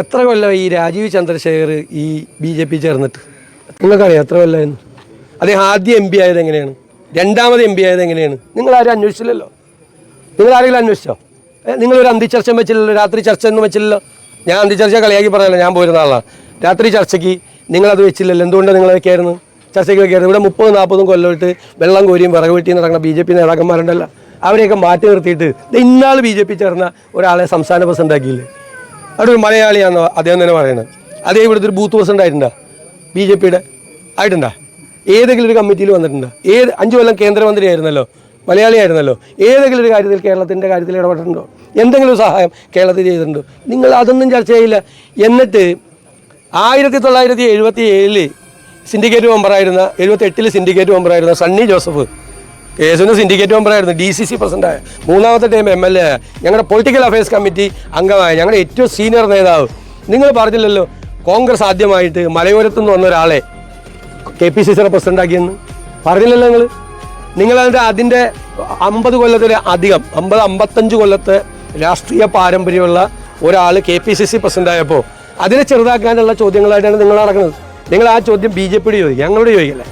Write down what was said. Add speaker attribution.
Speaker 1: എത്ര കൊല്ലം ഈ രാജീവ് ചന്ദ്രശേഖർ ഈ BJP ചേർന്നിട്ട് നിങ്ങൾക്കറിയാം എത്ര കൊല്ലമായിരുന്നു? അദ്ദേഹം ആദ്യം MP ആയത് എങ്ങനെയാണ്, രണ്ടാമത് MP ആയത് എങ്ങനെയാണ്? നിങ്ങളാരും അന്വേഷിച്ചില്ലല്ലോ. നിങ്ങളാരെങ്കിലും അന്വേഷിച്ചോ? നിങ്ങളൊരു അന്തിച്ചർച്ച വെച്ചില്ലല്ലോ, രാത്രി ചർച്ച ഒന്നും വെച്ചില്ലല്ലോ. ഞാൻ അന്തിച്ചർച്ച കളിയാക്കി പറഞ്ഞല്ലോ, ഞാൻ പോരുന്ന ആളാണ്. രാത്രി ചർച്ചയ്ക്ക് നിങ്ങളത് വെച്ചില്ലല്ലോ. എന്തുകൊണ്ടാണ് നിങ്ങളതൊക്കെ ആയിരുന്നു ചർച്ചയ്ക്ക് വെക്കായിരുന്നു? ഇവിടെ 30-40 കൊല്ലമായിട്ട് വെള്ളം കോരിയും വിറക് വെട്ടിയും നടക്കുന്ന BJP നേതാക്കന്മാരുണ്ടല്ലോ, അവരെയൊക്കെ മാറ്റി നിർത്തിയിട്ട് ഇന്നാൾ BJP ചേർന്ന ഒരാളെ സംസ്ഥാന പ്രസിഡന്റ് ആക്കിയില്ലേ? അവിടെ ഒരു മലയാളിയാണെന്നോ അദ്ദേഹം തന്നെ പറയുന്നത്. അതേ ഇവിടുത്തെ ഒരു ബൂത്ത് പ്രസിഡന്റ് ആയിട്ടുണ്ടോ BJPയുടെ? ആയിട്ടുണ്ടോ? ഏതെങ്കിലും ഒരു കമ്മിറ്റിയിൽ വന്നിട്ടുണ്ടോ? 5 കൊല്ലം കേന്ദ്രമന്ത്രിയായിരുന്നല്ലോ, മലയാളിയായിരുന്നല്ലോ. ഏതെങ്കിലും ഒരു കാര്യത്തിൽ കേരളത്തിൻ്റെ കാര്യത്തിൽ ഇടപെട്ടിട്ടുണ്ടോ? എന്തെങ്കിലും ഒരു സഹായം കേരളത്തിൽ ചെയ്തിട്ടുണ്ടോ? നിങ്ങൾ അതൊന്നും ചർച്ച ചെയ്യില്ല. എന്നിട്ട് 1977 സിൻഡിക്കേറ്റ് മെമ്പറായിരുന്ന, 78 സിൻഡിക്കേറ്റ് മെമ്പറായിരുന്ന സണ്ണി ജോസഫ് കേസിന് സിൻഡിക്കേറ്റ് മെമ്പറായിരുന്നു, DCC പ്രസിഡൻ്റായ, 3ാമത്തെ ടൈം MLA ആയ, ഞങ്ങളുടെ പൊളിറ്റിക്കൽ അഫയേഴ്സ് കമ്മിറ്റി അംഗമായ, ഞങ്ങളുടെ ഏറ്റവും സീനിയർ നേതാവ്. നിങ്ങൾ പറഞ്ഞില്ലല്ലോ കോൺഗ്രസ് ആദ്യമായിട്ട് മലയോരത്തു നിന്ന് വന്ന ഒരാളെ KPCCയുടെ പ്രസിഡൻ്റാക്കിയെന്ന് പറഞ്ഞില്ലല്ലോ നിങ്ങളതിൻ്റെ അതിൻ്റെ 50 കൊല്ലത്തിൽ അധികം 55 കൊല്ലത്തെ രാഷ്ട്രീയ പാരമ്പര്യമുള്ള ഒരാൾ KPCC പ്രസിഡൻ്റായപ്പോൾ അതിനെ ചെറുതാക്കാനുള്ള ചോദ്യങ്ങളായിട്ടാണ് നിങ്ങൾ നടക്കുന്നത്. നിങ്ങൾ ആ ചോദ്യം BJPയോട് ചോദിക്കുക, ഞങ്ങളോട് ചോദിക്കല്ലേ.